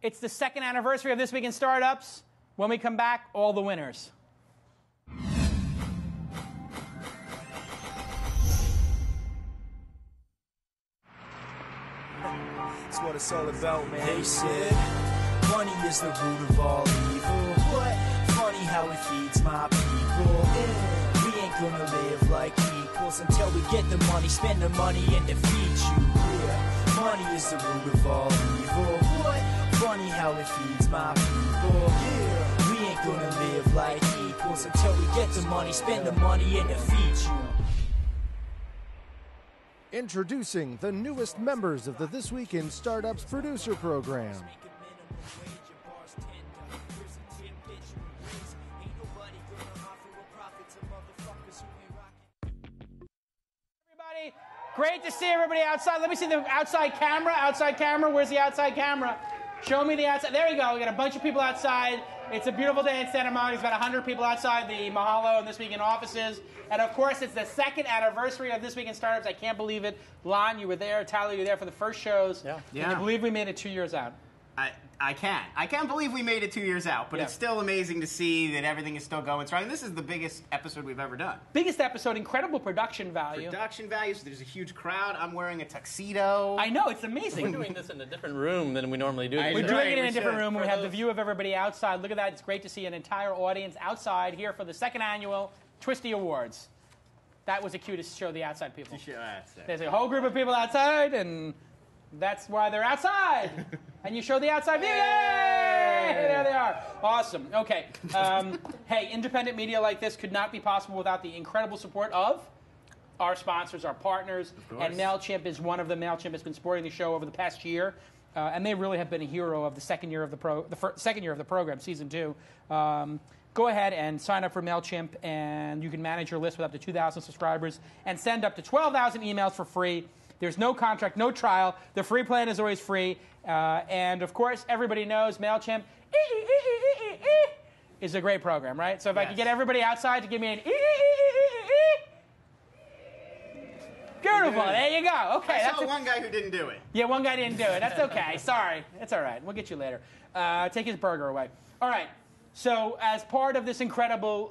It's the second anniversary of This Week in Startups. When we come back, all the winners. That's what it's all about, man. They said money is the root of all evil. What? Funny how it feeds my people. Yeah. We ain't gonna live like equals until we get the money, spend the money, and defeat you. Yeah. Money is the root of all evil. What? Funny how it feeds my people. Yeah. We ain't gonna live like equals until we get the money, spend the money, and defeat you. Introducing the newest members of the This Week in Startups producer program. Everybody, great to see everybody outside. Let me see the outside camera. Outside camera. Where's the outside camera? Show me the outside. There you go. We got a bunch of people outside. It's a beautiful day in Santa Monica. There's about 100 people outside the Mahalo and This Week in offices. And, of course, it's the second anniversary of This Week in Startups. I can't believe it. Lon, you were there. Tyler, you were there for the first shows. Yeah. Can you believe we made it 2 years out? I can't. I can't believe we made it 2 years out, but it's still amazing to see that everything is still going strong. This is the biggest episode we've ever done. Biggest episode, incredible production value. Production value, so there's a huge crowd. I'm wearing a tuxedo. I know, it's amazing. We're doing this in a different room than we normally do. We're doing it in a different room, and we have the view of everybody outside. Look at that. It's great to see an entire audience outside here for the second annual TWISTEE Awards. That was the cutest show, the outside people. There's a whole group of people outside, and that's why they're outside. And you show the outside view. Yay! There they are. Awesome. Okay. Hey, independent media like this could not be possible without the incredible support of our sponsors, our partners, and MailChimp is one of them. MailChimp has been supporting the show over the past year, and they really have been a hero of the second year of the second year of the program, season 2. Go ahead and sign up for MailChimp, and you can manage your list with up to 2,000 subscribers and send up to 12,000 emails for free. There's no contract, no trial. The free plan is always free. And, of course, everybody knows MailChimp is a great program, right? So if I could get everybody outside to give me an beautiful. There you go. Okay. I saw one guy who didn't do it. Yeah, one guy didn't do it. That's okay. Sorry. It's all right. We'll get you later. Take his burger away. All right. So as part of this incredible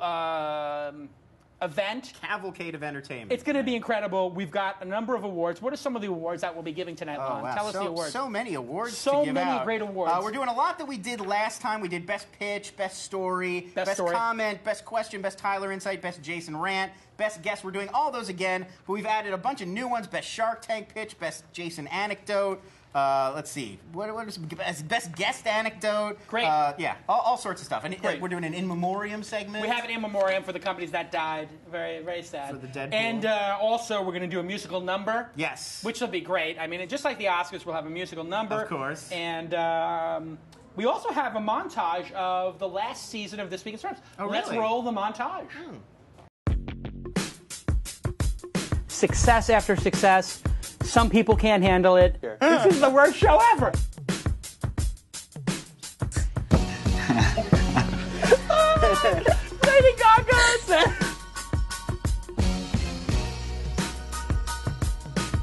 event, cavalcade of entertainment, it's going to be incredible. We've got a number of awards. What are some of the awards that we'll be giving tonight, Lon? Wow. Tell us the awards. So many awards. So to give many out. great awards. We're doing a lot that we did last time. We did best pitch, best story, best comment, best question, best Tyler insight, best Jason rant, best guest. We're doing all those again, but we've added a bunch of new ones. Best Shark Tank pitch, best Jason anecdote. Let's see. What is best guest anecdote? Great. Yeah, all sorts of stuff. And we're doing an in memoriam segment. We have an in memoriam for the companies that died. Very, very sad. For the deadpooled. And also, we're going to do a musical number. Yes. Which will be great. I mean, just like the Oscars, we'll have a musical number. Of course. And we also have a montage of the last season of This Week in Startups. Oh, really? Let's roll the montage. Success after success. Some people can't handle it. Sure. This is the worst show ever. Lady Gaga.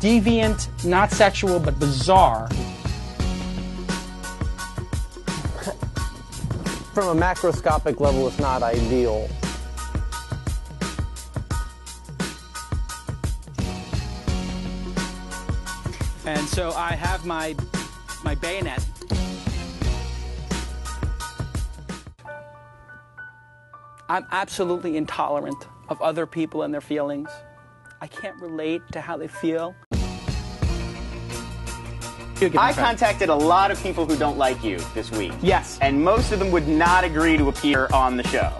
Deviant, not sexual, but bizarre. From a macroscopic level, it's not ideal. And so I have my bayonet. I'm absolutely intolerant of other people and their feelings. I can't relate to how they feel. I contacted a lot of people who don't like you this week. Yes. And most of them would not agree to appear on the show.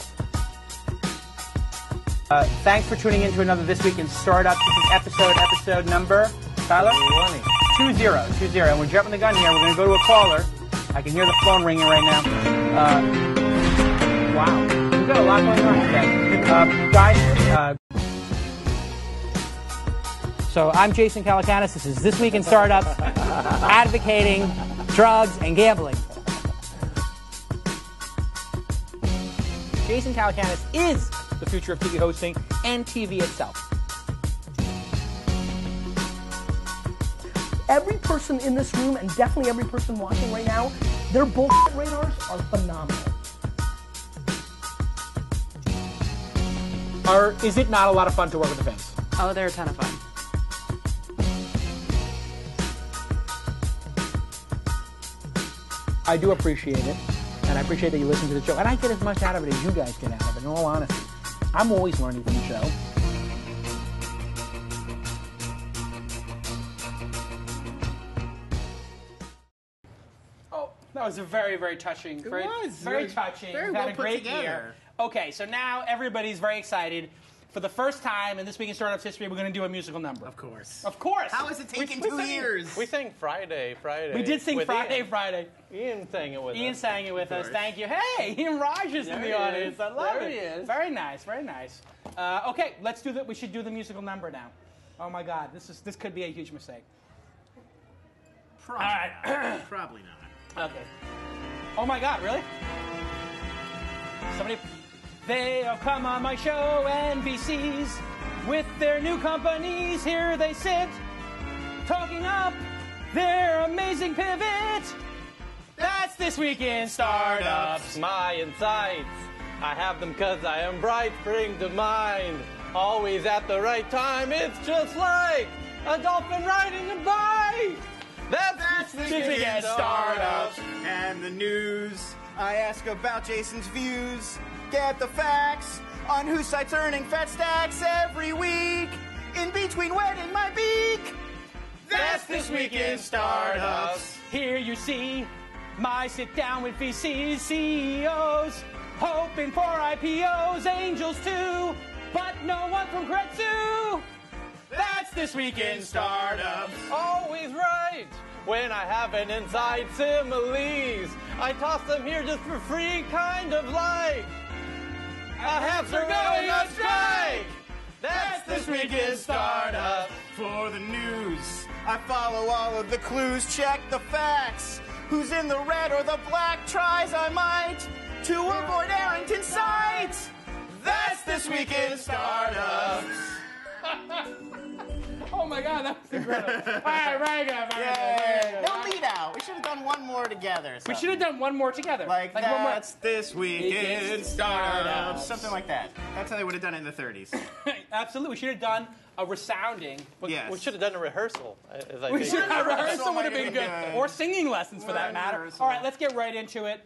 Thanks for tuning in to another This Week in Startups. This is episode number, Tyler? 20. 20. And we're jumping the gun here. We're going to go to a caller. I can hear the phone ringing right now. Wow. We've got a lot going on today. Guys, so I'm Jason Calacanis. This is This Week in Startups, advocating drugs and gambling. Jason Calacanis is the future of TV hosting and TV itself. every person in this room, and definitely every person watching right now, their bullshit radars are phenomenal. Is it not a lot of fun to work with the fans? Oh, they're a ton of fun. I do appreciate it, and I appreciate that you listen to the show, and I get as much out of it as you guys get out of it, in all honesty. I'm always learning from the show. Oh, that was a very, very touching. Very touching. Very well put together. Okay, so now everybody's very excited. For the first time in This Week in Startups history, we're going to do a musical number. Of course. Of course. How has it taken 2 years? We sang Friday. We did sing Friday. Ian sang it with us. Ian sang it with us. Thank you. Hey, Ian Raj is in the audience. I love it. There he is. Very nice. Very nice. Okay, let's do that. We should do the musical number now. Oh my God, this could be a huge mistake. Probably not. Probably not. Okay. Oh my God, really? Somebody. They'll come on my show, NBCs, with their new companies. Here they sit, talking up their amazing pivot. That's This Week in Startups. My insights, I have them 'cause I am bright, spring to mind. Always at the right time, it's just like a dolphin riding a bike. That's This Week in Startups. And the news, I ask about Jason's views. Get the facts on whose site's earning fat stacks every week. In between wetting my beak. That's This Week in Startups. Here you see my sit down with VCs, CEOs, hoping for IPOs, angels too, but no one from Kretsu. That's This Week in Startups. Always right when I have an inside similes. I toss them here just for free, kind of like a hamster going on strike. That's This Week in Startups. For the news, I follow all of the clues, check the facts. Who's in the red or the black? Tries I might to avoid Arrington's sight. That's This Week in Startups. Oh my God, that was incredible. All right, very good. No lead out. We should have done one more together. We should have done one more together. Like one that's This Week in Startups. Something like that. That's how they would have done it in the 30s. Absolutely. We should have done a resounding. Yes. We should have done a rehearsal. We should have a rehearsal would have been good. Or singing lessons for that matter. Rehearsal. All right, let's get right into it.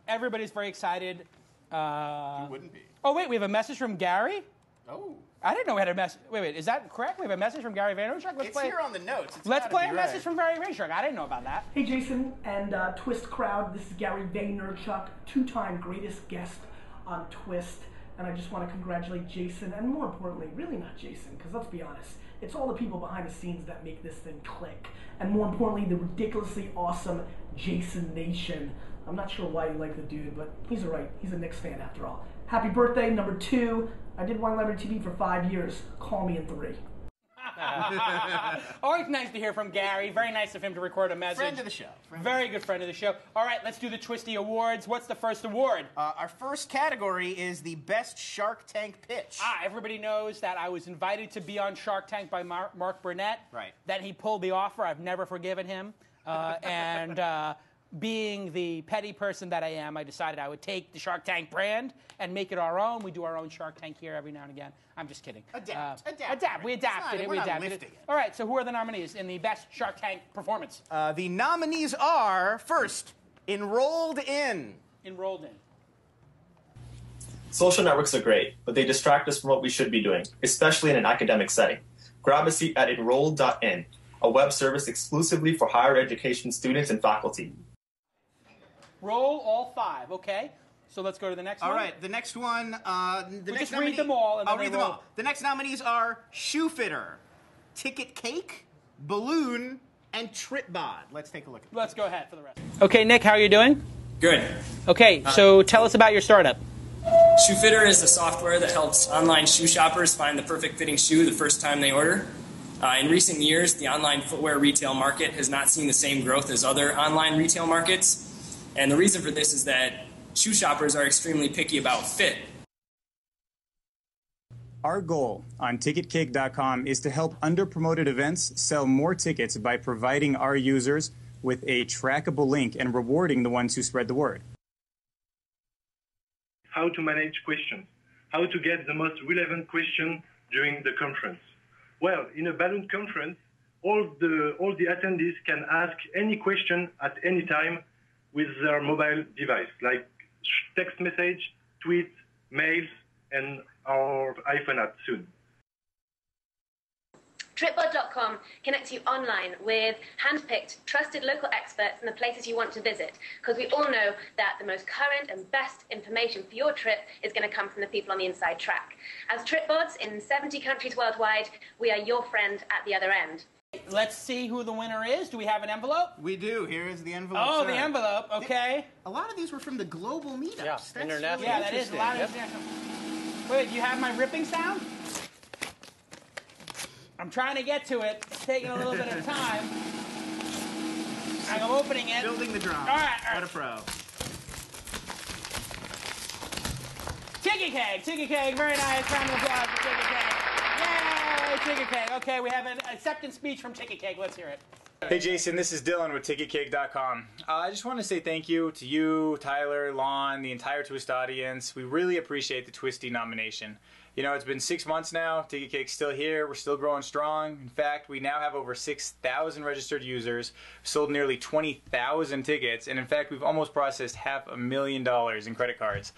Everybody's very excited. You wouldn't be. Oh, wait, we have a message from Gary? Oh. I didn't know we had a message. Wait, is that correct? We have a message from Gary Vaynerchuk? It's here on the notes. Let's play a message from Gary Vaynerchuk. I didn't know about that. Hey Jason and TWiST crowd, this is Gary Vaynerchuk, 2-time greatest guest on TWiST, and I just want to congratulate Jason, and more importantly, really not Jason, because let's be honest, it's all the people behind the scenes that make this thing click, and more importantly, the ridiculously awesome Jason Nation. I'm not sure why you like the dude, but he's alright. He's a Knicks fan after all. Happy birthday, number 2. I did Wine Library TV for 5 years. Call me in 3. Always nice to hear from Gary. Very nice of him to record a message. Friend of the show. Very good friend of the show. All right, let's do the TWISTEE Awards. What's the first award? Our first category is the best Shark Tank pitch. Everybody knows that I was invited to be on Shark Tank by Mark Burnett. Right. Then he pulled the offer. I've never forgiven him. Being the petty person that I am, I decided I would take the Shark Tank brand and make it our own. We do our own Shark Tank here every now and again. I'm just kidding. Adapt. We adapted it. We adapted it. All right, so who are the nominees in the best Shark Tank performance? The nominees are, first, Enrolled In. Enrolled In. Social networks are great, but they distract us from what we should be doing, especially in an academic setting. Grab a seat at enrolled.in, a web service exclusively for higher education students and faculty. Roll all 5, okay? So let's go to the next one. All right, the next one. Just read them all. I'll read them all. The next nominees are Shoe Fitter, TicketCake, Balloon, and TripBod. Let's take a look at them. Let's go ahead for the rest. Okay, Nick, how are you doing? Good. Okay, so tell us about your startup. Shoe Fitter is the software that helps online shoe shoppers find the perfect fitting shoe the first time they order. In recent years, the online footwear retail market has not seen the same growth as other online retail markets. And the reason for this is that shoe shoppers are extremely picky about fit. Our goal on TicketCake.com is to help underpromoted events sell more tickets by providing our users with a trackable link and rewarding the ones who spread the word. How to manage questions, how to get the most relevant question during the conference. Well, in a balloon conference, all the attendees can ask any question at any time with their mobile device, like text message, tweets, mails, and our iPhone app soon. Tripboard.com connects you online with hand-picked, trusted local experts in the places you want to visit, because we all know that the most current and best information for your trip is going to come from the people on the inside track. As Tripboards in 70 countries worldwide, we are your friend at the other end. Let's see who the winner is. Do we have an envelope? We do. Here is the envelope. Oh, sir. The envelope. Okay. A lot of these were from the global meetups. Yeah, That's international. really Yeah, that is a lot of international. Wait, do you have my ripping sound? I'm trying to get to it. It's taking a little bit of time. I'm opening it. Building the drum. All right. What a pro. TicketCake. TicketCake. Very nice. Round of applause for TicketCake. Yay, TicketCake. Okay, we have an acceptance speech from TicketCake. Let's hear it. Hey Jason, this is Dylan with TicketCake.com. I just want to say thank you to you, Tyler, Lon, the entire TWiST audience. We really appreciate the TWISTee nomination. You know, it's been 6 months now. TicketCake's still here. We're still growing strong. In fact, we now have over 6,000 registered users, sold nearly 20,000 tickets, and in fact, we've almost processed $500,000 in credit cards.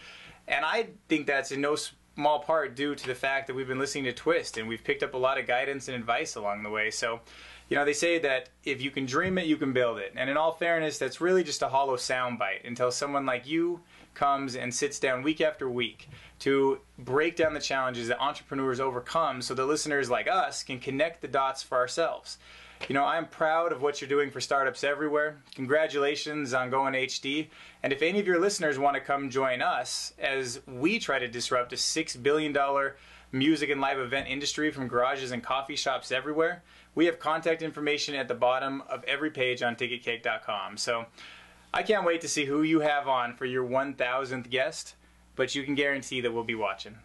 And I think that's in no small part due to the fact that we've been listening to TWiST, and we've picked up a lot of guidance and advice along the way. So, you know, they say that if you can dream it, you can build it. And in all fairness, that's really just a hollow soundbite until someone like you comes and sits down week after week to break down the challenges that entrepreneurs overcome so that listeners like us can connect the dots for ourselves. You know, I'm proud of what you're doing for startups everywhere. Congratulations on going HD. And if any of your listeners want to come join us as we try to disrupt a $6 billion music and live event industry from garages and coffee shops everywhere, we have contact information at the bottom of every page on TicketCake.com. So I can't wait to see who you have on for your 1,000th guest, but you can guarantee that we'll be watching.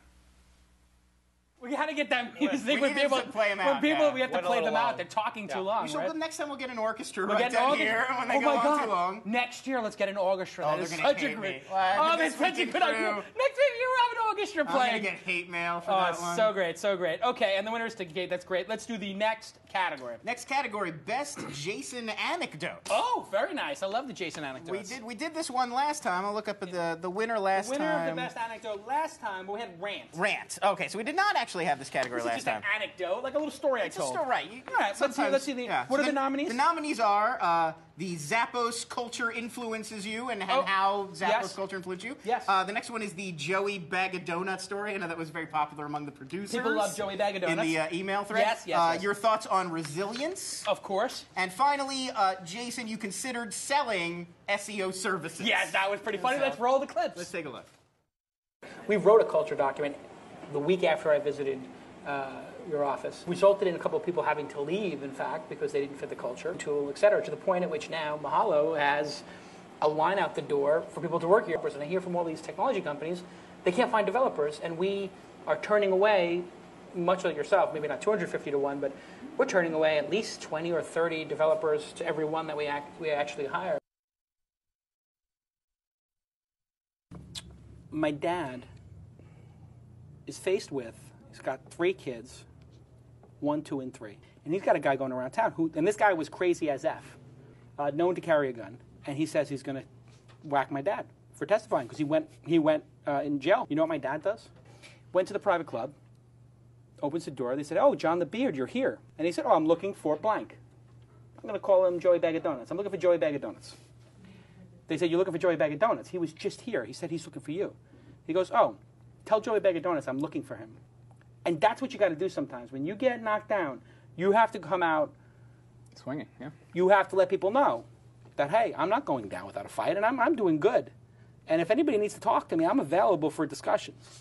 We gotta get that music. We need to play them out. When people, yeah. we have to play them out. They're talking too long. So next time we'll get an orchestra We'll right get an down here when they go on too long. Next year, let's get an orchestra. That is they're such gonna a hate great. me. Well, that's such a good idea. Next week, you have an orchestra I'm playing. gonna get hate mail for Oh, that it's one. so great, so great. Okay, and the winner is TicketCake. That's great. Let's do the next category. Next category: Best Jason Anecdote. Oh, very nice. I love the Jason anecdotes. We did this one last time. I'll look up at the winner last time. The winner of the best anecdote last time, but we had Rant. Rant. Okay, so we did not actually have this category This last is just time. an anecdote, like a little story I It's told. a story, right? All right, let's see the. Yeah. What are the nominees? The nominees are the Zappos culture influences you, and how Zappos culture influenced you. Yes. The next one is the Joey Bag of Donuts story. I know that was very popular among the producers. People love Joey Bag of Donuts. In the email thread. Yes. Your thoughts on resilience. Of course. And finally, Jason, you considered selling SEO services. Yes, that was pretty funny. Let's roll the clips. Let's take a look. We wrote a culture document the week after I visited your office. Resulted in a couple of people having to leave, in fact, because they didn't fit the culture, tool, et cetera, to the point at which now Mahalo has a line out the door for people to work here. And I hear from all these technology companies, they can't find developers, and we are turning away, much like yourself, maybe not 250 to 1, but we're turning away at least 20 or 30 developers to every one that we actually hire. My dad is faced with, he's got 3 kids, 1, 2, and 3. And he's got a guy going around town and this guy was crazy as F, known to carry a gun. And he says he's going to whack my dad for testifying because he went in jail. You know what my dad does? Went to the private club, opens the door. They said, "Oh, John the Beard, you're here." And he said, "Oh, I'm looking for blank. I'm going to call him Joey Bag of Donuts. I'm looking for Joey Bag of Donuts." They said, "You're looking for Joey Bag of Donuts. He was just here. He said he's looking for you." He goes, "Oh, tell Joey Bag of Donuts I'm looking for him." And that's what you got to do sometimes. When you get knocked down, you have to come out swinging. Yeah. You have to let people know that, hey, I'm not going down without a fight, and I'm doing good. And if anybody needs to talk to me, I'm available for discussions.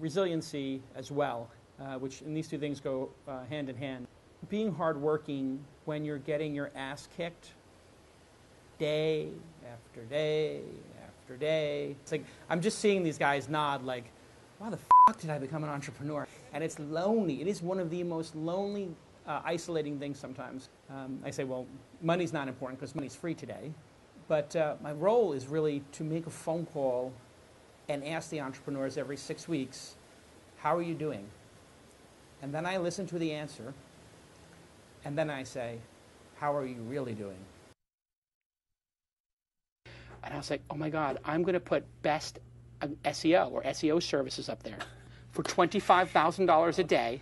Resiliency as well, which and these two things go hand in hand. Being hardworking when you're getting your ass kicked day after day after day. It's like I'm just seeing these guys nod like, why the fuck did I become an entrepreneur? And it's lonely. It is one of the most lonely, isolating things sometimes. I say, well, money's not important because money's free today. But my role is really to make a phone call and ask the entrepreneurs every 6 weeks, how are you doing? And then I listen to the answer. And then I say, how are you really doing? And I was like, oh my God, I'm going to put best SEO or SEO services up there for $25,000 a day.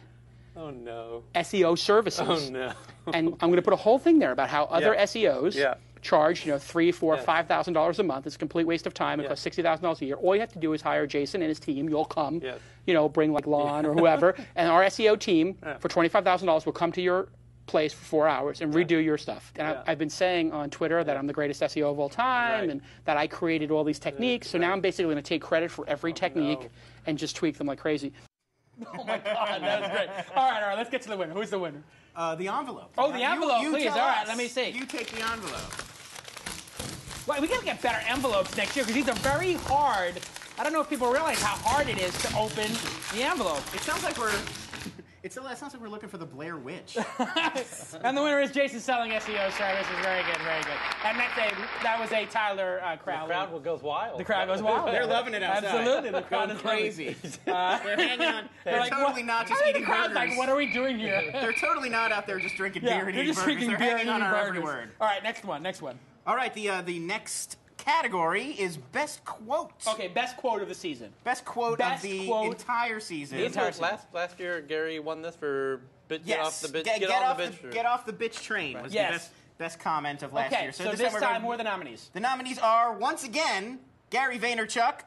Oh no. SEO services. Oh no. And I'm going to put a whole thing there about how other SEOs charge, $3,000, $4,000, $5,000 a month. It's a complete waste of time. It costs $60,000 a year. All you have to do is hire Jason and his team. You'll come, bring like Lon or whoever, and our SEO team for $25,000 will come to your place for 4 hours and redo your stuff. And I've been saying on Twitter that I'm the greatest SEO of all time and that I created all these techniques. So now I'm basically going to take credit for every technique and just tweak them like crazy. Oh my God, that was great. All right, let's get to the winner. Who's the winner? The envelope. Oh, the envelope, please. All right, let me see. You take the envelope. Well, we got to get better envelopes next year because these are very hard. I don't know if people realize how hard it is to open the envelope. It sounds like we're... It sounds like we're looking for the Blair Witch. And the winner is Jason Selling SEO Services. Very good, very good. And that was a Tyler crowd. The crowd goes wild. The crowd goes wild. They're loving it outside. Absolutely. The crowd is crazy. They're hanging on. They're like, totally not just eating burgers. Like, what are we doing here? They're totally not out there just drinking beer and eating burgers. Drinking beer and eating every word. All right, next one. All right, the next category is best quote. Okay, best quote of the season. Best quote of the entire season. Last year, Gary won this for get off the bitch. Get off the bitch train was the best comment of last year. So this time, who are the nominees? The nominees are once again Gary Vaynerchuk.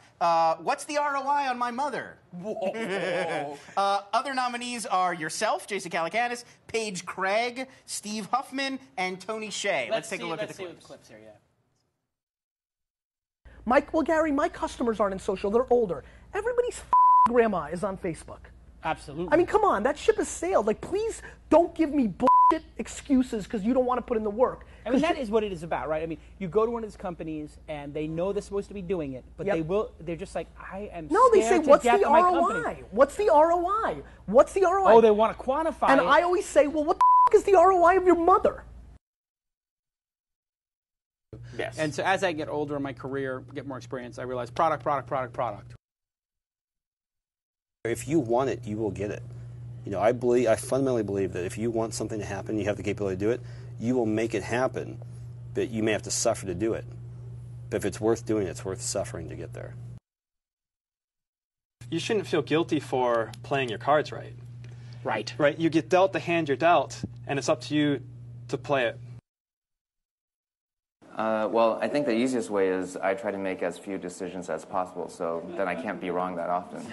What's the ROI on my mother? Whoa. Other nominees are yourself, Jason Calacanis, Paige Craig, Steve Huffman, and Tony Shea. Let's take a look at the clips here. Gary, my customers aren't in social. They're older. Everybody's grandma is on Facebook. Absolutely. I mean, come on. That ship has sailed. Like, please don't give me bullshit excuses because you don't want to put in the work. I mean, that is what it is about, right? I mean, you go to one of these companies and they know they're supposed to be doing it, but they're just like, I am No, they say, scared to what's death the of my ROI? company." What's the ROI? What's the ROI? Oh, they want to quantify And it. I always say, well, what the is the ROI of your mother? Yes. And so as I get older in my career, get more experience, I realize product. If you want it, you will get it. I fundamentally believe that if you want something to happen, you have the capability to do it, you will make it happen, but you may have to suffer to do it. But if it's worth doing, it's worth suffering to get there. You shouldn't feel guilty for playing your cards right. Right. You get dealt the hand you're dealt, and it's up to you to play it. Well, I think the easiest way is I try to make as few decisions as possible, so then I can't be wrong that often.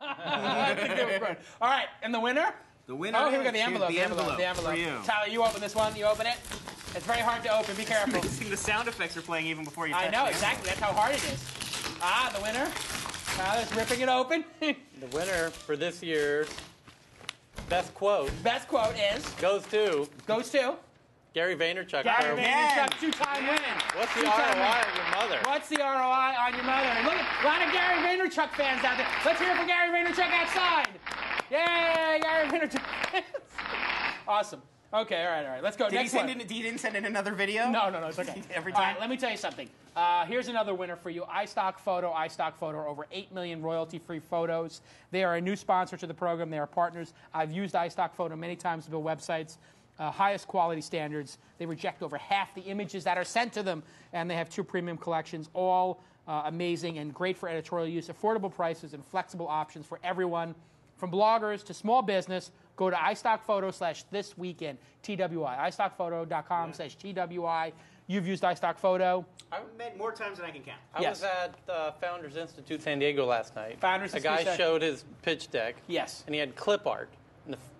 That's a good one. All right, and the winner? The winner. Oh, here we go. The envelope. The envelope. For you. Tyler, you open this one. You open it. It's very hard to open. Be careful. The sound effects are playing even before you touch I know, the exactly. That's how hard it is. The winner. Tyler's ripping it open. The winner for this year's best quote. Best quote is? Goes to Gary Vaynerchuk. Gary Vaynerchuk, two-time winner. What's the ROI on your mother? What's the ROI on your mother? Look, a lot of Gary Vaynerchuk fans out there. Let's hear it for Gary Vaynerchuk outside. Yay, Gary Vaynerchuk fans. Awesome. Okay, all right. Let's go. Next one. He didn't send in another video? No, it's okay. Every time? All right, let me tell you something. Here's another winner for you. iStockphoto, over 8 million royalty-free photos. They are a new sponsor to the program. They are partners. I've used iStockphoto many times to build websites. Highest quality standards. They reject over half the images that are sent to them, and they have 2 premium collections, all amazing and great for editorial use, affordable prices, and flexible options for everyone, from bloggers to small business. Go to iStockphoto/thisweekend, TWI, iStockphoto.com/TWI. You've used iStockphoto. I've met more times than I can count. I was at Founders Institute San Diego last night. A guy showed his pitch deck. Yes. And he had clip art.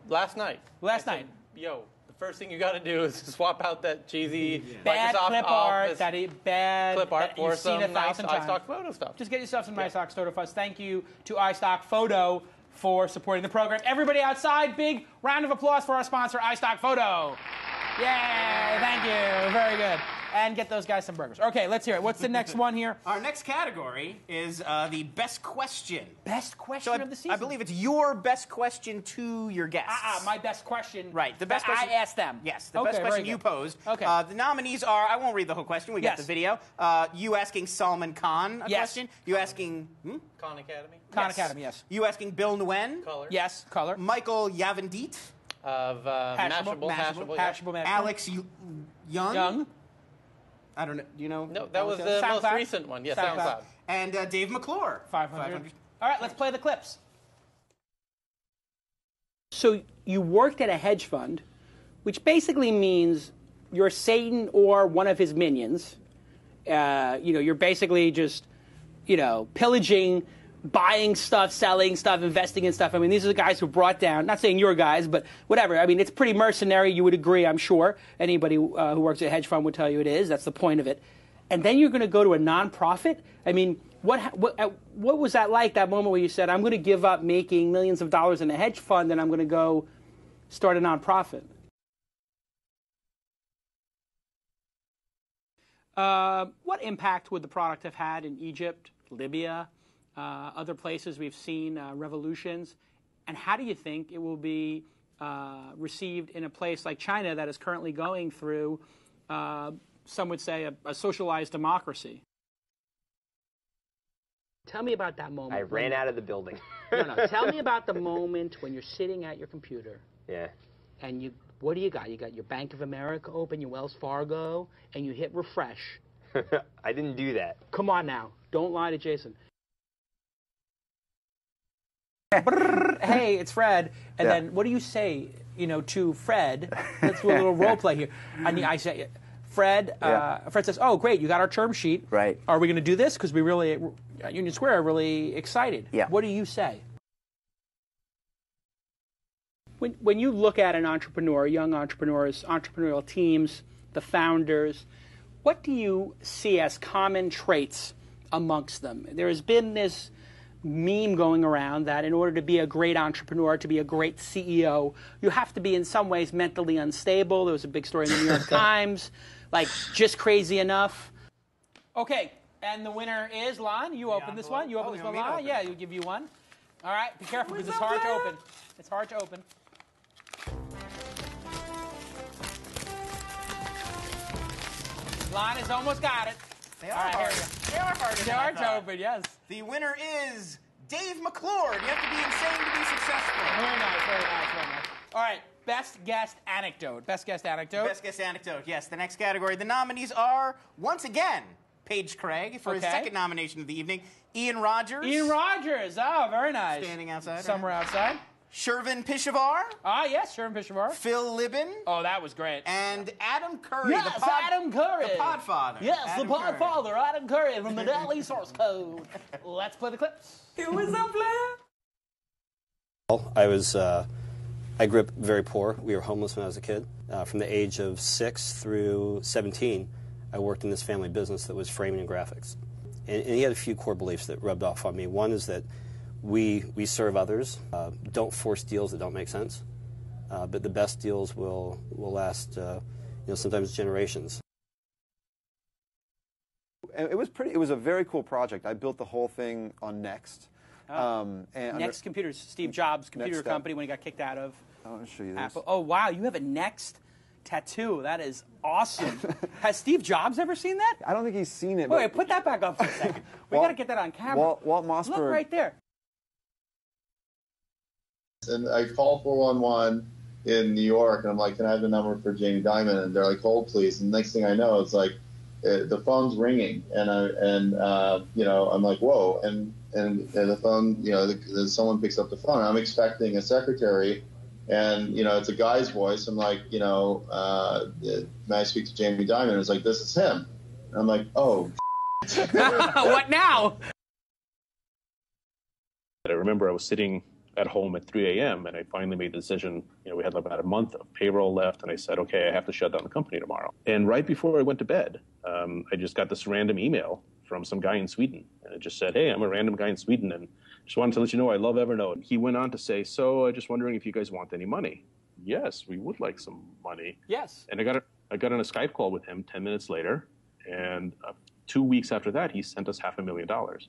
Last night. Said, yo, first thing you got to do is swap out that cheesy bad Microsoft clip Office art, bad clip art for you've seen some nice 1,000 times. iStockphoto stuff. Just get yourself some iStockphoto funds. Thank you to iStockphoto for supporting the program. Everybody outside, big round of applause for our sponsor, iStockphoto. Yay! Thank you. Very good. And get those guys some burgers. Okay, let's hear it. What's the next one here? Our next category is the best question. Best question of the season. I believe it's your best question to your guests. My best question. Right, the best question. I asked them. Yes, the best question you posed. Okay. The nominees are, I won't read the whole question, we got the video. You asking Salman Khan a question. You asking... Khan Academy? Khan Academy, yes. You asking Bill Nguyen. Color. Yes, color. Michael Yavendit. Of Mashable. Alex Young. I don't know. Do you know? No, that was the most recent one. Yes, SoundCloud. And Dave McClure. 500. All right, let's play the clips. So you worked at a hedge fund, which basically means you're Satan or one of his minions. You're basically just, pillaging, buying stuff, selling stuff, investing in stuff. I mean, these are the guys who brought down, not saying your guys, but whatever. I mean, it's pretty mercenary. You would agree, I'm sure. Anybody who works at a hedge fund would tell you it is. That's the point of it. And then you're going to go to a nonprofit? I mean, what was that like, that moment where you said, I'm going to give up making millions of dollars in a hedge fund and I'm going to go start a nonprofit? What impact would the product have had in Egypt, Libya, other places we've seen revolutions? And how do you think it will be received in a place like China that is currently going through, some would say, a socialized democracy? Tell me about that moment. I ran out of the building. No. Tell me about the moment when you're sitting at your computer. Yeah. And what do you got? You got your Bank of America open, your Wells Fargo, and you hit refresh. I didn't do that. Come on now. Don't lie to Jason. Hey, it's Fred. And then what do you say, to Fred? Let's do a little role play here. I say, Fred, Fred says, oh, great, you got our term sheet. Right. Are we going to do this? Because we really, at Union Square, are really excited. Yeah. What do you say? When you look at an entrepreneur, young entrepreneurs, entrepreneurial teams, the founders, what do you see as common traits amongst them? There has been this meme going around that in order to be a great entrepreneur, to be a great CEO, you have to be in some ways mentally unstable. There was a big story in the New York Times, like just crazy enough. Okay, and the winner is Lon. You open this one. You open this one, Lon. Yeah, we'll give you one. All right, be careful because it's hard to open. It's hard to open. Lon has almost got it. They are hard. They are hard. They are to open, yes. The winner is Dave McClure. You have to be insane to be successful. Very nice, very nice, very nice. All right, best guest anecdote. Best guest anecdote. Best guest anecdote, yes. The next category. The nominees are, once again, Paige Craig for his second nomination of the evening. Ian Rogers. Ian Rogers. Oh, very nice. Standing outside. Somewhere outside. Shervin Pishavar. Ah, yes, Shervin Pishavar. Phil Libin. Oh, that was great. And Adam Curry. Yes, Adam Curry. The Podfather. Yes, Adam the Podfather, Adam Curry from the Daily Source Code. Let's play the clips. Here was a player. I grew up very poor. We were homeless when I was a kid. From the age of 6 through 17, I worked in this family business that was framing and graphics. And he had a few core beliefs that rubbed off on me. One is that we serve others. Don't force deals that don't make sense. But the best deals will last, sometimes generations. It was a very cool project. I built the whole thing on Next. Next Computers, Steve Jobs' computer company when he got kicked out of I'll show you this. Apple. Oh, wow, you have a Next tattoo. That is awesome. Has Steve Jobs ever seen that? I don't think he's seen it. Wait, put that back up for a second. We got to get that on camera. Walt Mossberg. Look right there. And I call 411 in New York, and I'm like, can I have the number for Jamie Dimon? And they're like, hold please. And the next thing I know, it's like, the phone's ringing, and I'm like, whoa, and the phone, someone picks up the phone. I'm expecting a secretary, and it's a guy's voice. I'm like, may I speak to Jamie Dimon? It's like, this is him. And I'm like, oh. What now? I remember I was sitting at home at 3 a.m. and I finally made the decision. We had about a month of payroll left, and I said, okay, I have to shut down the company tomorrow. And right before I went to bed, I just got this random email from some guy in Sweden, and it just said, hey, I'm a random guy in Sweden, and just wanted to let you know I love Evernote. He went on to say, so just wondering if you guys want any money. yes, we would like some money. Yes. And I got on a Skype call with him 10 minutes later, and 2 weeks after that, he sent us $500,000.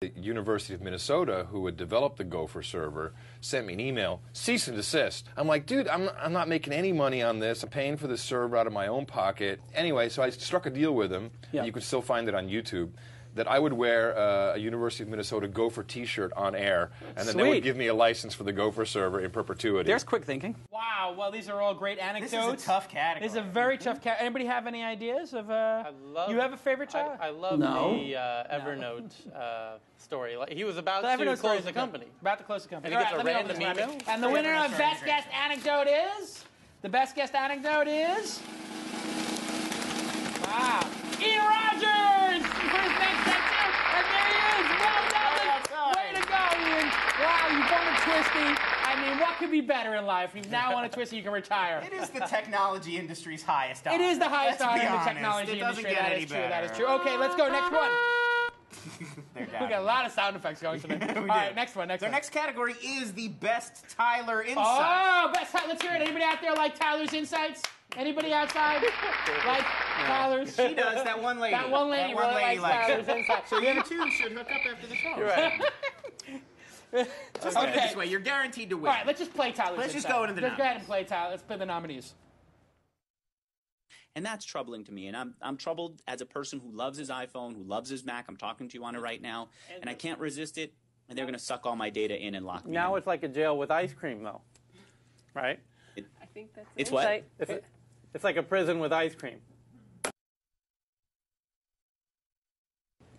The University of Minnesota, who had developed the Gopher server, sent me an email, cease and desist. I'm like, dude, I'm not making any money on this. I'm paying for this server out of my own pocket. Anyway, so I struck a deal with him, and you can still find it on YouTube, that I would wear a University of Minnesota Gopher T-shirt on air, and then they would give me a license for the Gopher server in perpetuity. There's quick thinking. Wow, well, these are all great anecdotes. This is a tough category. This is a very tough category. Anybody have any ideas of, you have a favorite child? I love the Evernote story. Like, he was about to close the company. About to close the company. And he gets a random email. And the winner of Best Guest Anecdote is? The Best Guest Anecdote is? Wow. Ian Rogers! First next section. And there he is. Well done. Way to go, Ian. Wow, you've won a TWISTee. I mean, what could be better in life? You've now won a TWISTee, you can retire. It is the technology industry's highest honor. It is the highest honor in the honest. technology It doesn't industry. get That any is true. better. That is true. Okay, let's go. Next one. We We got a lot of sound effects going today. All right, next one. Next Our one. next category is the best Tyler insight. Oh, best Tyler. Let's hear it. Anybody out there like Tyler's insights? Anybody outside like Tyler's? She does. That one lady. That one lady really likes Tyler's insights. So you two should hook up after the show. You're right. Just go this way. You're guaranteed to win. All right, let's just play Tyler's Let's just insight. go into the Let's go ahead and play Tyler. Let's play the nominees. And that's troubling to me. And I'm troubled as a person who loves his iPhone, who loves his Mac. I'm talking to you on it right now, and I can't resist it. And they're going to suck all my data in and lock me Now in. it's like a jail with ice cream, though. Right? I think that's it's what? It's like a prison with ice cream.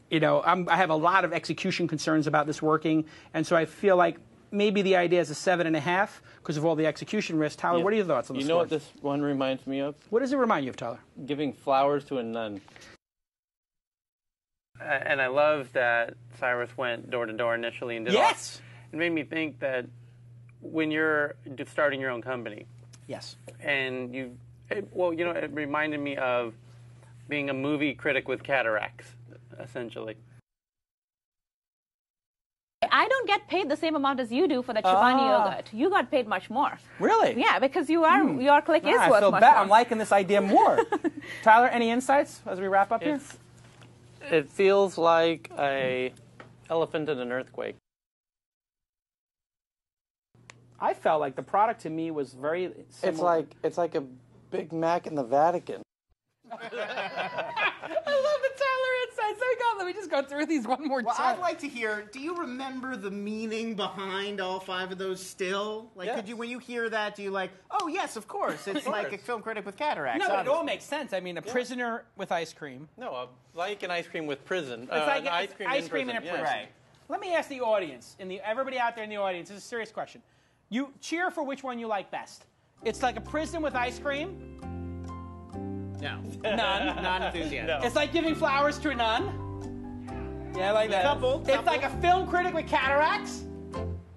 You know, I have a lot of execution concerns about this working, and so I feel like maybe the idea is a 7.5 because of all the execution risk. Tyler, Yeah. what are your thoughts on the You know what this one reminds me of? What does it remind you of, Tyler? Giving flowers to a nun. And I love that Cyrus went door to door initially and did Yes! It made me think that when you're starting your own company, yes, and it reminded me of being a movie critic with cataracts, essentially. I don't get paid the same amount as you do for the Chobani yogurt. You got paid much more. Really? Yeah, because your click is I worth feel much bad. more. I'm liking this idea more. Tyler, any insights as we wrap up here? It feels like a elephant in an earthquake. I felt like the product to me was very similar. It's like a Big Mac in the Vatican. I love the Tyler insights. There we go. Let me just go through these one more Well, time. I'd like to hear, do you remember the meaning behind all 5 of those still? Like, Yes. could you, when you hear that, do you like, oh, yes, of course. It's like a film critic with cataracts. No, but it obviously. all makes sense. I mean, a prisoner with ice cream. No, like an ice cream with prison. It's like an ice cream ice cream in a yes. prison. Right. Let me ask the audience, everybody out there in the audience, this is a serious question. You cheer for which one you like best. It's like a prison with ice cream. No. None. Not enthusiastic. No. It's like giving flowers to a nun. Yeah, I like that. Couple. It's like a film critic with cataracts.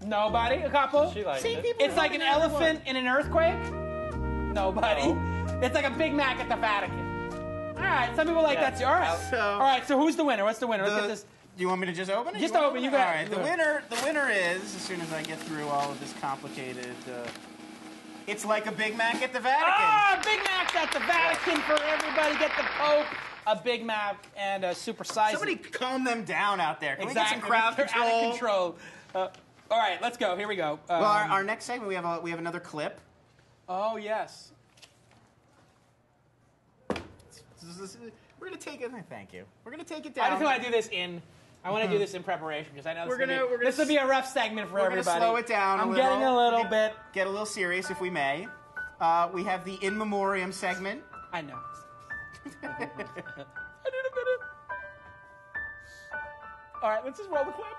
Nobody. A couple. She likes it. It's like an elephant in an earthquake. Nobody. No. It's like a Big Mac at the Vatican. All right. Some people like that too. All right. All right. So who's the winner? What's the winner? Let's get this. Do you want me to just open it? Just You want open. to You got All right. it. The winner is, as soon as I get through all of this complicated... it's like a Big Mac at the Vatican. Ah, Big Mac at the Vatican for everybody. Get the Pope, a Big Mac, and a super size. Somebody calm them down out there. Can we get some Exactly. crowd They're control? out of control. All right, let's go. Here we go. Well, our next segment, we have another clip. Oh, yes. We're going to take it. Thank you. We're going to take it down. I just want to do this I want to do this in preparation because I know We're this will be a rough segment for We're everybody. going to slow it down I'm a little. getting a little bit. Get a little serious, if we may. We have the In Memoriam segment. I know. I need a minute. All right, let's just roll the clip.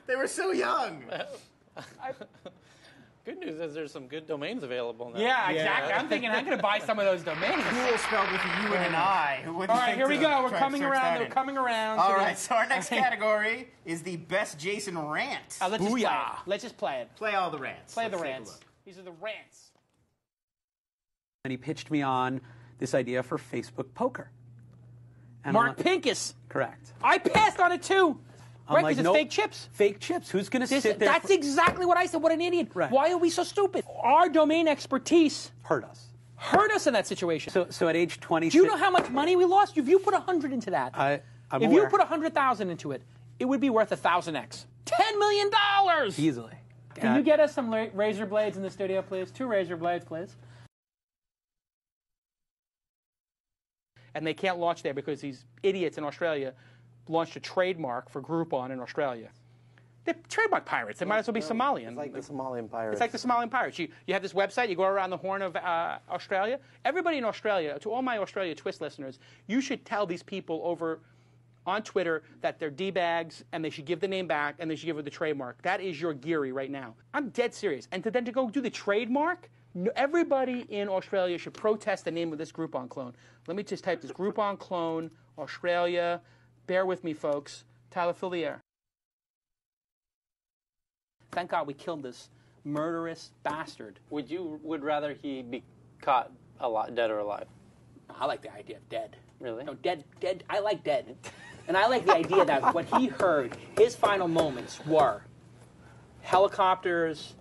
They were so young. Good news is there's some good domains available now. Yeah, exactly. I'm thinking I'm going to buy some of those domains. Cool spelled with a U and an I. Who wouldn't All right, think here we to go. We're try coming search around. that We're in? coming around. All right, so our next category is the best Jason rant. Let's just play it. Let's just play it. Play all the rants. Play the Let's take a rants. look. These are the rants. And he pitched me on this idea for Facebook poker. And Mark Pincus. Correct. I passed on it too. I'm Right, like, because it's nope. fake chips. Fake chips. Who's going to sit there? That's exactly what I said. What an idiot. Right. Why are we so stupid? Our domain expertise hurt us. Hurt us in that situation. So at age 26... Do you know how much money we lost? If you put 100 into that, I'm if aware. you put 100,000 into it, it would be worth 1,000x. $10 million! Easily. Can you get us some razor blades in the studio, please? 2 razor blades, please. And they can't launch there because these idiots in Australia launched a trademark for Groupon in Australia. They're trademark pirates. They might as well be Somalian. It's like the Somalian pirates. It's like the Somalian pirates. You have this website, you go around the Horn of Australia. Everybody in Australia, to all my Australia Twist listeners, you should tell these people over on Twitter that they're D-bags and they should give the name back and they should give it the trademark. That is your Geary right now. I'm dead serious. And then to go do the trademark, everybody in Australia should protest the name of this Groupon clone. Let me just type this Groupon clone, Australia. Bear with me, folks. Tyler, fill the air. Thank God we killed this murderous bastard. Would rather he be caught dead or alive? I like the idea of dead. Really? No, dead. I like dead. And I like the idea that what he heard, his final moments were helicopters,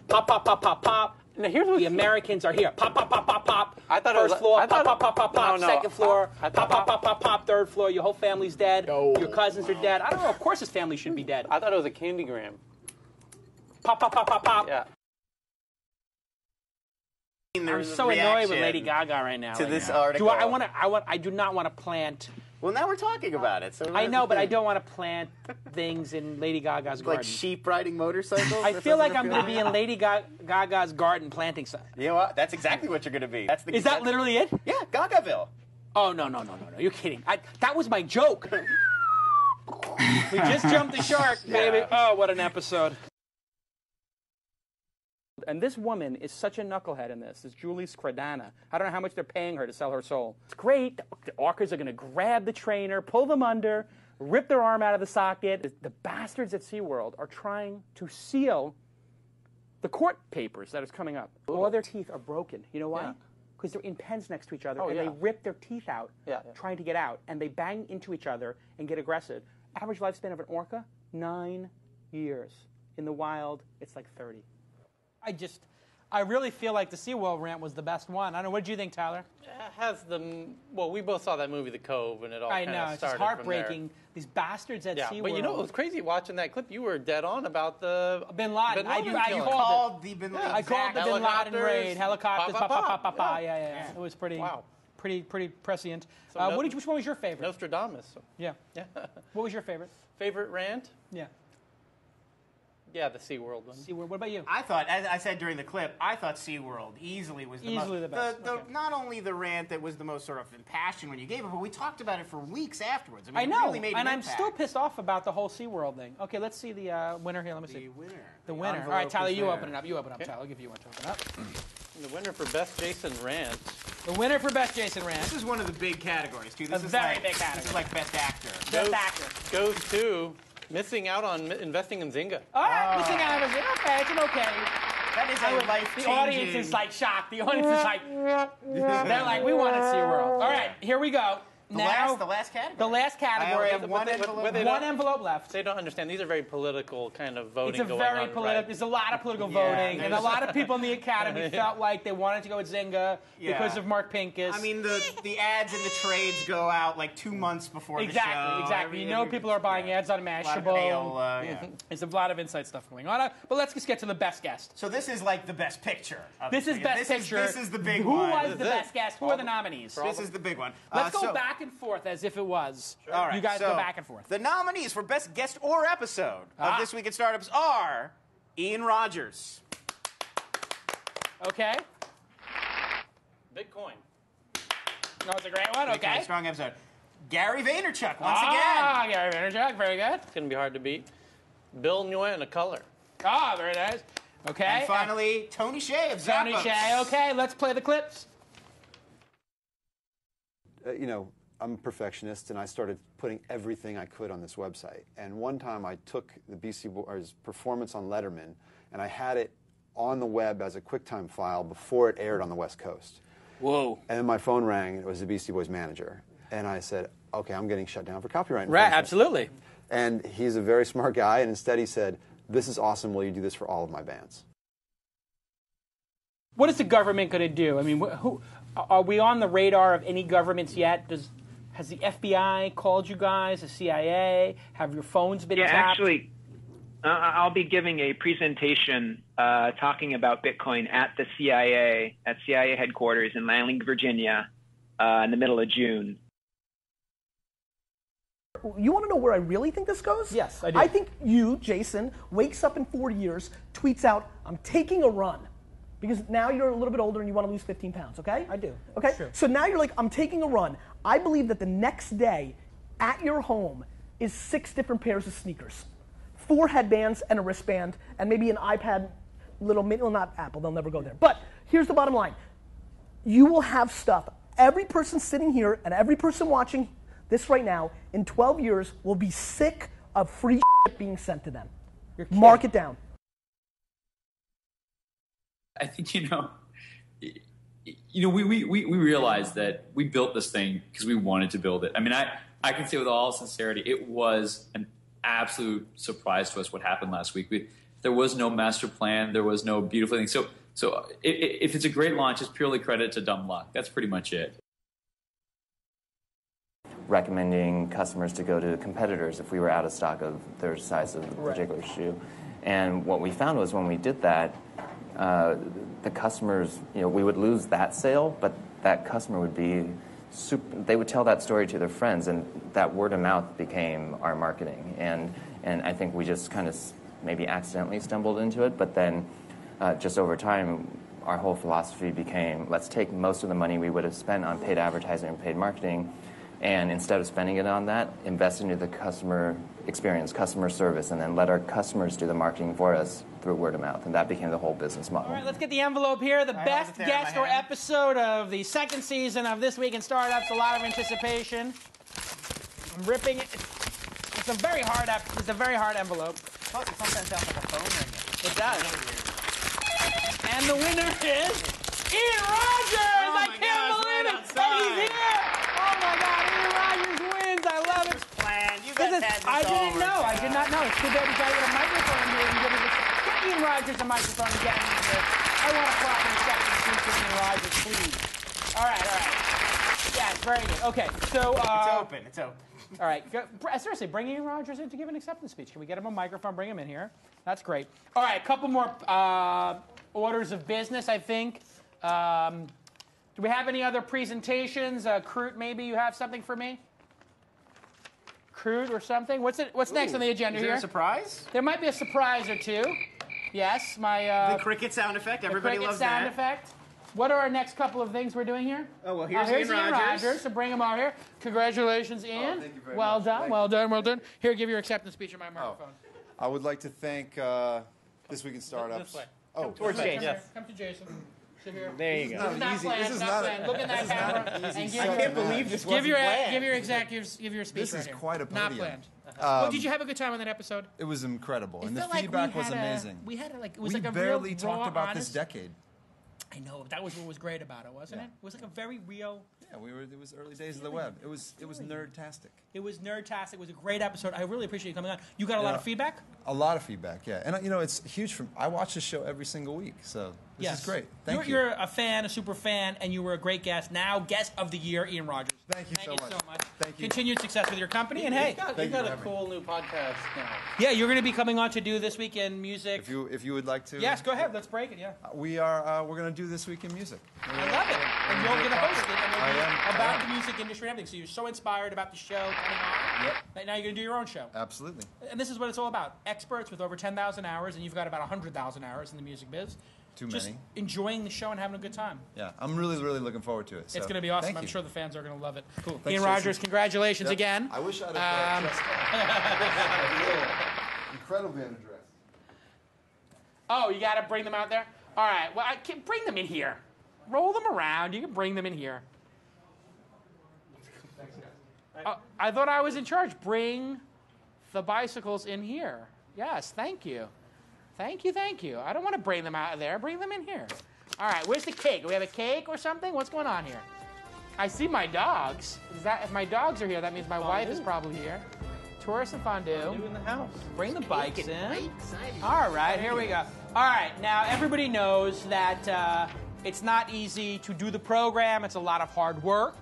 pop, pop, pop, pop, pop. Now here's what the Americans are here. Pop, pop, pop, pop, pop. I thought First it was, floor, I thought, pop, pop, pop, pop, pop. No, Second floor, I pop, pop, pop, pop, pop. Third floor, your whole family's dead. Your cousins are dead. I don't know. Of course his family should be dead. I thought it was a candygram. Pop, pop, pop, pop, pop. Yeah. I'm so annoyed with Lady Gaga right now. To this article. I do not want to plant. Well, now we're talking about it. So I know, but I don't want to plant things in Lady Gaga's garden. Like sheep riding motorcycles? I feel like I'm going to be in Lady Gaga's garden planting something. You know what? That's exactly what you're going to be. Is that literally it? Yeah, Gagaville. Oh, no. You're kidding. That was my joke. We just jumped the shark, baby. Oh, what an episode. And this woman is such a knucklehead in this. This Julie Scradana. I don't know how much they're paying her to sell her soul. It's great. The orcas are going to grab the trainer, pull them under, rip their arm out of the socket. The bastards at SeaWorld are trying to seal the court papers that is coming up. All their teeth are broken. You know why? Because they're in pens next to each other, and they rip their teeth out trying to get out, and they bang into each other and get aggressive. Average lifespan of an orca, 9 years. In the wild, it's like 30. I really feel like the SeaWorld rant was the best one. I don't know. What did you think, Tyler? Well, we both saw that movie, The Cove, and it all I kind know. of It's started just heartbreaking. These bastards at SeaWorld. But you know, it was crazy watching that clip. You were dead on about the Bin Laden. I called the Bin Laden. I called the Bin Laden raid. Helicopters. Yeah. It was pretty prescient. Which one was your favorite? Nostradamus. Yeah. What was your favorite? Favorite rant? Yeah. Yeah, the SeaWorld one. SeaWorld. What about you? I thought, as I said during the clip, I thought SeaWorld easily was the best. Not only the rant that was the most sort of impassioned when you gave it, but we talked about it for weeks afterwards. I know, it really made an I'm impact. still pissed off about the whole SeaWorld thing. Okay, let's see the winner here. Let me see. The winner. All right, Tyler, you open it up. You open up, Tyler. I'll give you one to open up. The winner for Best Jason Rant. The winner for Best Jason Rant. This is one of the big categories, too. This is very big category. This is like Best Actor. Best Actor. Goes to Missing Out on Investing in Zynga. All right, Missing Out on Zynga. Okay, it's an okay. That is a life-changing... The audience is like shocked. The audience is like... They're like, we want to see SeaWorld. All right, here we go. The last category. The last category. I have one envelope left. They don't understand. These are very political kind of voting going on. It's a very political. There's a lot of political voting, and a lot of people in the Academy felt like they wanted to go with Zynga because of Mark Pincus. I mean, the ads and the trades go out like 2 months before the show. Exactly. You know people are buying ads on Mashable. There's a lot of inside stuff going on. But let's just get to the best guest. So this is like the best picture. This is best picture. This is the big one. Who was the best guest? Who are the nominees? This is the big one. Let's go back and forth as if it was. Sure. All right, you guys go back and forth. The nominees for best guest or episode of This Week in Startups are Ian Rogers. Okay. Bitcoin. No, it's a great one. Okay. Strong episode. Gary Vaynerchuk once again. Gary Vaynerchuk. Very good. It's going to be hard to beat. Bill Nguyen, a color. Ah, very nice. Okay. And finally, Tony Shea of Zappos. Tony Shea. Okay, let's play the clips. You know, I'm a perfectionist, and I started putting everything I could on this website. And one time I took the BC Boys performance on Letterman, and I had it on the web as a QuickTime file before it aired on the West Coast. Whoa. And then my phone rang, and it was the Beastie Boys manager. And I said, okay, I'm getting shut down for copyright Right, infringement. absolutely. And he's a very smart guy, and instead he said, this is awesome, will you do this for all of my bands? What is the government going to do? I mean, are we on the radar of any governments yet? Has the FBI called you guys, the CIA? Have your phones been tapped? Actually, I'll be giving a presentation talking about Bitcoin at the CIA, at CIA headquarters in Langley, Virginia, in the middle of June. You want to know where I really think this goes? Yes, I do. I think you, Jason, wakes up in 4 years, tweets out, I'm taking a run. Because now you're a little bit older and you want to lose 15 pounds, okay? I do. Okay? Sure. So now you're like, I'm taking a run. I believe that the next day at your home is 6 different pairs of sneakers, 4 headbands and a wristband, and maybe an iPad, well, not Apple, they'll never go there. But here's the bottom line. You will have stuff. Every person sitting here and every person watching this right now, in 12 years, will be sick of free shit being sent to them. Mark it down. I think, we realized that we built this thing because we wanted to build it. I mean, I can say with all sincerity, it was an absolute surprise to us what happened last week. There was no master plan. There was no beautiful thing. So if it's a great launch, it's purely credit to dumb luck. That's pretty much it. Recommending customers to go to competitors if we were out of stock of their size of a particular shoe. And what we found was when we did that, the customers, we would lose that sale, but that customer would be they would tell that story to their friends, and that word of mouth became our marketing. And I think we just kind of maybe accidentally stumbled into it, but then just over time, our whole philosophy became, let's take most of the money we would have spent on paid advertising and paid marketing, and instead of spending it on that, invest into the customer experience, customer service, and then let our customers do the marketing for us through word of mouth. And that became the whole business model. All right, let's get the envelope here. The best guest or episode of the second season of This Week in Startups. A lot of anticipation. I'm ripping it. It's a very hard envelope. Plus, it sometimes sounds like a phone ringing. It does. And the winner is Ian Rogers. I can't believe it. And he's here. Oh my God, Ian Rogers wins. I love it. I didn't know. I did not know. It's too bad you got to get a microphone here and get Ian Rogers a microphone and get him in here. I want a proper acceptance speech from Ian Rogers, please. All right. Yeah, it's very good. Okay, so it's open. All right, seriously, bring Ian Rogers in to give an acceptance speech. Can we get him a microphone? Bring him in here. That's great. All right, a couple more orders of business, I think. Do we have any other presentations? Kroot, maybe you have something for me? Kroot or something? What's next on the agenda here? Is there a surprise? There might be a surprise or two. Yes, the cricket sound effect. Everybody loves that. The cricket sound effect. What are our next couple of things we're doing here? Oh, well, here's Ian Rogers. So bring him out here. Congratulations, Ian. Thank you very well much. Well done. Here, give your acceptance speech on my microphone. I would like to thank This Week in Startups. This way. Oh, towards Jason. Yes. Come to Jason. Sit here. There you go. This is not planned. Look at that camera. And I can't believe this wasn't planned. Give your speech. This is quite a podium. Not planned. Well, did you have a good time on that episode? It was incredible, and the felt like feedback we was had amazing. We had it we like a barely real, talked raw, about honest, this decade. I know. That was what was great about it, wasn't it? It was like a very real. Yeah, it was early days of the web. It was nerdtastic. It was nerdtastic. It was a great episode. I really appreciate you coming on. You got a lot of feedback? A lot of feedback, yeah. And it's huge. I watch this show every single week, so this is great. Thank you. You're a fan, a super fan, and you were a great guest. Now, guest of the year, Ian Rogers. Thank you so much. Thank you. Continued success with your company, and hey, you got a cool new podcast now. Yeah, you're going to be coming on to do This Week in Music. If you would like to. Yes, go ahead. Let's break it. Yeah. We're going to do This Week in Music. I love it. And you're going to host it. And about the music industry and everything. So you're so inspired about the show coming on. Yep. That now you're going to do your own show. Absolutely. And this is what it's all about. Experts with over 10,000 hours, and you've got about 100,000 hours in the music biz. Too Just many. Enjoying the show and having a good time. Yeah, I'm really, really looking forward to it. It's going to be awesome. I'm sure the fans are going to love it. Cool. Ian Rogers, congratulations again. I wish I'd have incredibly underdressed. Oh, you got to bring them out there? All right. Well, I can bring them in here. Roll them around. You can bring them in here. I thought I was in charge. Bring the bicycles in here. Yes, thank you. Thank you, thank you. I don't want to bring them out of there. Bring them in here. All right, where's the cake? Do we have a cake or something? What's going on here? I see my dogs. If my dogs are here, that means my wife is probably here. Tourists and fondue. Fondue in the house. Bring the bikes in. All right, here we go. All right, now everybody knows that it's not easy to do the program. It's a lot of hard work.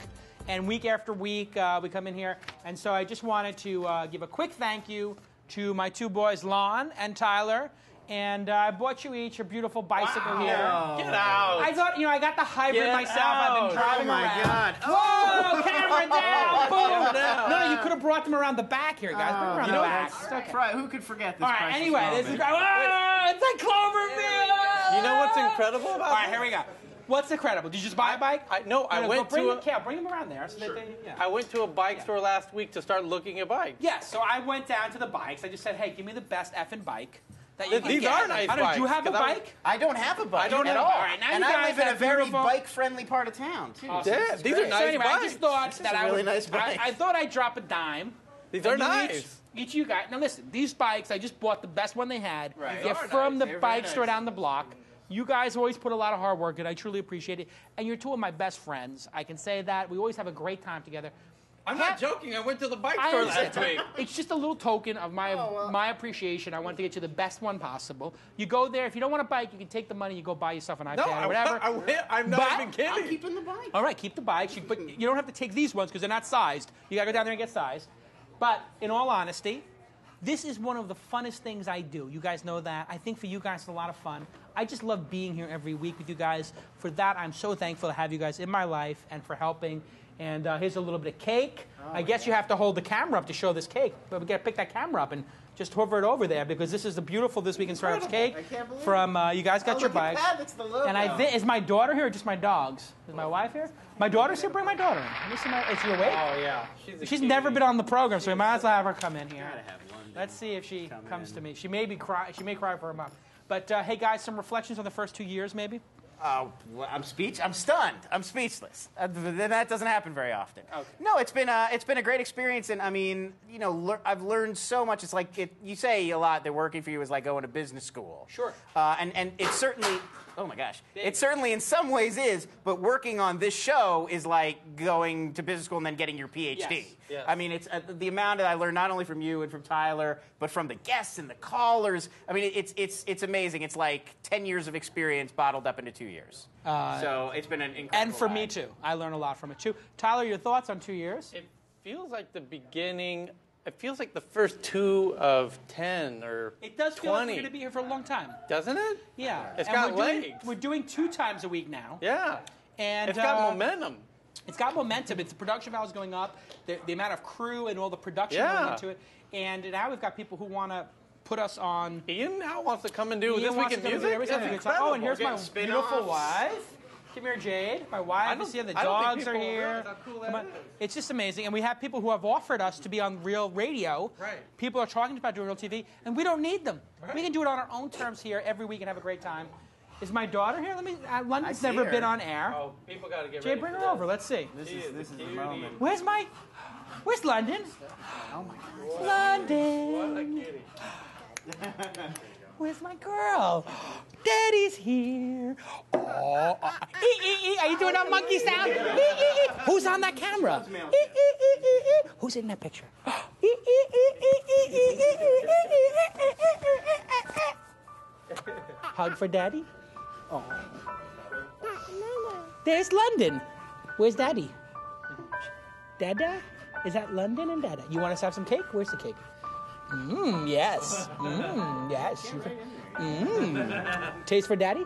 And week after week, we come in here. And so I just wanted to give a quick thank you to my two boys, Lon and Tyler. And I bought you each a beautiful bicycle here. Get out. I thought, I got the hybrid myself. I've been driving around. Oh, my God. Whoa, camera down. Boom. down. No, you could have brought them around the back here, guys. Bring them around the back. Okay. Who could forget this? All right, anyway, this is great. Oh, it's like Cloverfield. You know what's incredible about All right, here we go. What's incredible? Did you just buy a bike? I went bring to them around there. So Sure. yeah. I went to a bike store last week to start looking at bikes. Yeah, so I went down to the bikes. I just said, hey, give me the best effing bike that you can These get. are nice I don't know, bikes. do you have a 'cause bike? I don't have a bike I don't at have- all. all right, now and you I guys live in a have very beautiful- bike-friendly part of town, too. Awesome. Yeah, these are nice So anyway, bikes. I just thought that a I really would, nice bike. I thought I'd drop a dime. These are and you nice. Each of you guys. Now listen, these bikes, I just bought the best one they had. Right. They're They are from nice. the They're bike very store nice. down the block. You guys always put a lot of hard work in. I truly appreciate it. And you're two of my best friends. I can say that. We always have a great time together. I'm not joking. I went to the bike I store understand. last week. It's just a little token of my appreciation. I want to get you the best one possible. You go there. If you don't want a bike, you can take the money. You go buy yourself an iPad or whatever. I'm not even kidding. I'm keeping the bike. All right, keep the bikes. But you don't have to take these ones because they're not sized. You got to go down there and get sized. But in all honesty, this is one of the funnest things I do. You guys know that. I think for you guys, it's a lot of fun. I just love being here every week with you guys. For that, I'm so thankful to have you guys in my life and for helping. And here's a little bit of cake. I guess you have to hold the camera up to show this cake. But we got to pick that camera up and just hover it over there because this is the beautiful This Week in Startups cake from you guys got your bikes. That's the logo. And is my daughter here or just my dogs? Is my wife here? My daughter's here. Bring my daughter in. Let me see is she awake? Oh, yeah. She's never been on the program, so we might as well have her come in here. Let's see if she comes to me. She may cry for her mom. But hey, guys, some reflections on the first 2 years, maybe. Well, I'm stunned. I'm speechless. That doesn't happen very often. Okay. No, it's been a great experience, and I mean, I've learned so much. It's like you say a lot that working for you is like going to business school. Sure. And it's certainly. Oh my gosh. It certainly in some ways is, but working on this show is like going to business school and then getting your PhD. Yes. I mean, it's the amount that I learned not only from you and from Tyler, but from the guests and the callers. I mean, it's amazing. It's like 10 years of experience bottled up into 2 years. So it's been an incredible And for ride. me, too. I learned a lot from it, too. Tyler, your thoughts on 2 years? It feels like the beginning. It feels like the first 2 of 10 or 20. It does feel like we're going to be here for a long time. Doesn't it? Yeah. It's And got we're doing- legs. We're doing 2 times a week now. Yeah. And it's got momentum. It's got momentum. It's the production values going up, the amount of crew and all the production Yeah. going into it. And now we've got people who want to put us on. Ian now wants to come and do Ian This wants Week in to come and do Music. every time. That's Oh, and here's my incredible. beautiful wife. Come here, Jade. My wife is here. The I don't think dogs are people here. realize how cool that Come on. is. It's just amazing. And we have people who have offered us to be on real radio. Right. People are talking about doing real TV, and we don't need them. Right. We can do it on our own terms here every week and have a great time. Is my daughter here? London's see never her. been on air. Oh, people got to get Jay, ready. bring for her this. over. Let's see. This is the moment. Where's London? Oh my God. London. What a kitty. Where's my girl? Daddy's here. Oh, are you doing that monkey sound? Who's on that camera? Who's in that picture? Hug for Daddy. Oh. There's London. Where's Daddy? Dada? Is that London and Dada? You want us to have some cake? Where's the cake? Yes. Yes. Taste for Daddy?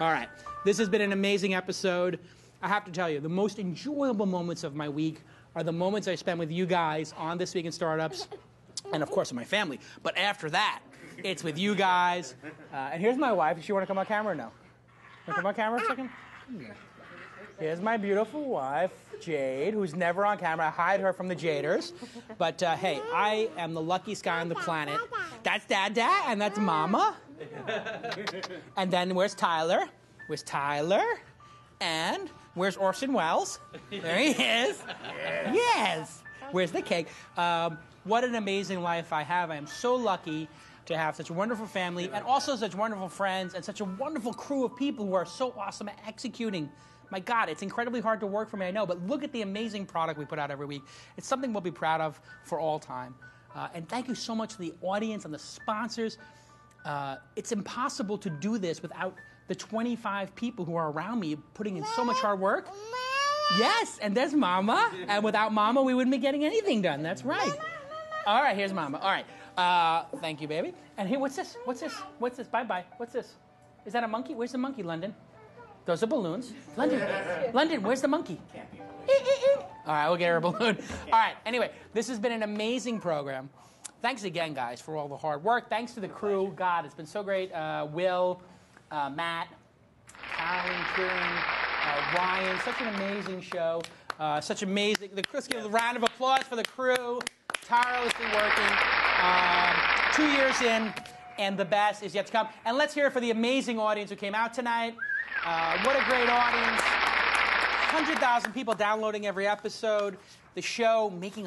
All right. This has been an amazing episode. I have to tell you, the most enjoyable moments of my week are the moments I spend with you guys on This Week in Startups and, of course, with my family. But after that, it's with you guys. And here's my wife. Does she want to come on camera or no? Want to come on camera a second? Here's my beautiful wife, Jade, who's never on camera. I hide her from the Jaders. But hey, I am the luckiest guy on the planet. That's Dada, and that's Mama. And then where's Tyler? Where's Tyler? And where's Orson Welles? There he is. Yes. Where's the cake? What an amazing life I have. I am so lucky to have such a wonderful family and also such wonderful friends and such a wonderful crew of people who are so awesome at executing. My God, it's incredibly hard to work for me, I know, but look at the amazing product we put out every week. It's something we'll be proud of for all time. And thank you so much to the audience and the sponsors. It's impossible to do this without the 25 people who are around me putting in so much hard work. Yes, and there's Mama. And without Mama, we wouldn't be getting anything done. That's right. All right, here's Mama. All right. Thank you, baby. And here, what's this? What's this? What's this? Bye-bye. What's this? Is that a monkey? Where's the monkey, London? Those are balloons. London, where's the monkey? All right, we'll get her a balloon. All right, anyway, this has been an amazing program. Thanks again, guys, for all the hard work. Thanks to the crew. God, it's been so great. Will, Matt, Carolyn, Kieran, Ryan. Such an amazing show. Let's give a round of applause for the crew. Tirelessly working. 2 years in, and the best is yet to come. And let's hear it for the amazing audience who came out tonight. What a great audience. 100,000 people downloading every episode. The show makes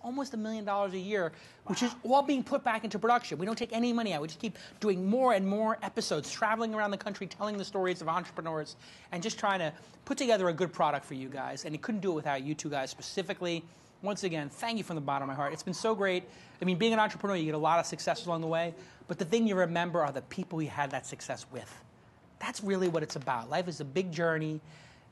almost $1 million a year, which is all being put back into production. We don't take any money out. We just keep doing more and more episodes, traveling around the country, telling the stories of entrepreneurs, and just trying to put together a good product for you guys. And it couldn't do it without you two guys specifically. Once again, thank you from the bottom of my heart. It's been so great. I mean, being an entrepreneur, you get a lot of success along the way, but the thing you remember are the people you had that success with. That's really what it's about. Life is a big journey.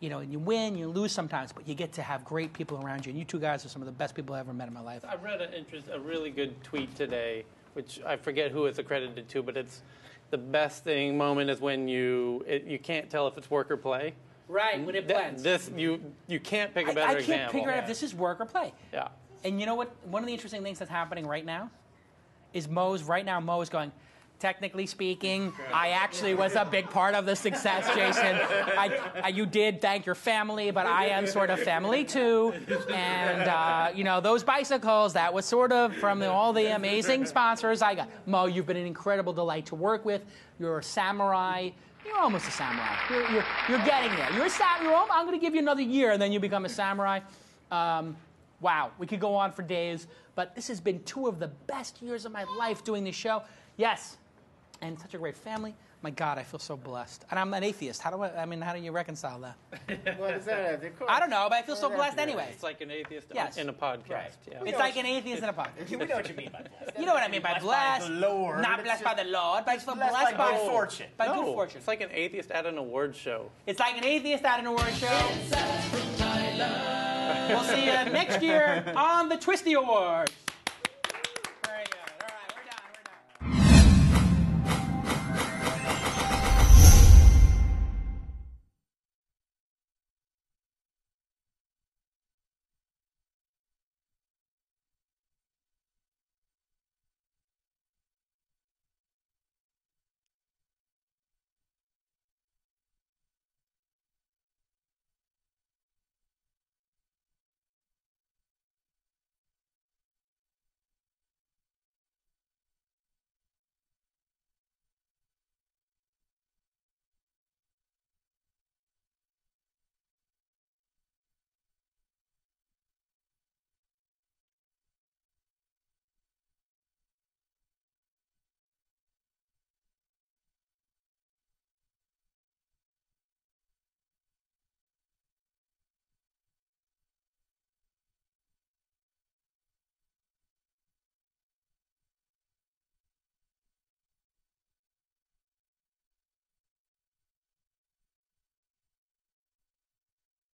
You know, and you win, you lose sometimes, but you get to have great people around you. And you two guys are some of the best people I've ever met in my life. I read a really good tweet today, which I forget who it's accredited to, but it's the best moment is when you can't tell if it's work or play. Right, when it blends. You can't pick a better example. I can't figure out if this is work or play. Yeah. And you know what? One of the interesting things that's happening right now is Mo is going, technically speaking, I actually was a big part of the success, Jason. You did thank your family, but I am sort of family too. And, those bicycles, that was sort of from all the amazing sponsors I got. Mo, you've been an incredible delight to work with. You're a samurai. You're almost a samurai. You're getting there. You're a samurai. I'm going to give you another year, and then you become a samurai. Wow, we could go on for days, but this has been 2 of the best years of my life doing this show. Yes. And such a great family. My God, I feel so blessed. And I'm an atheist. How do you reconcile that? What does that have to do? I don't know, but I feel so blessed anyway. It's like an atheist in a podcast. Right. Yeah. It's like an atheist in a podcast. We know what you mean by blessed. You know what I mean by blessed. By the Lord. Not blessed by the Lord, but blessed by good fortune. By good fortune. It's like an atheist at an award show. It's like an atheist at an award show. We'll see you next year on the TWISTEE Awards.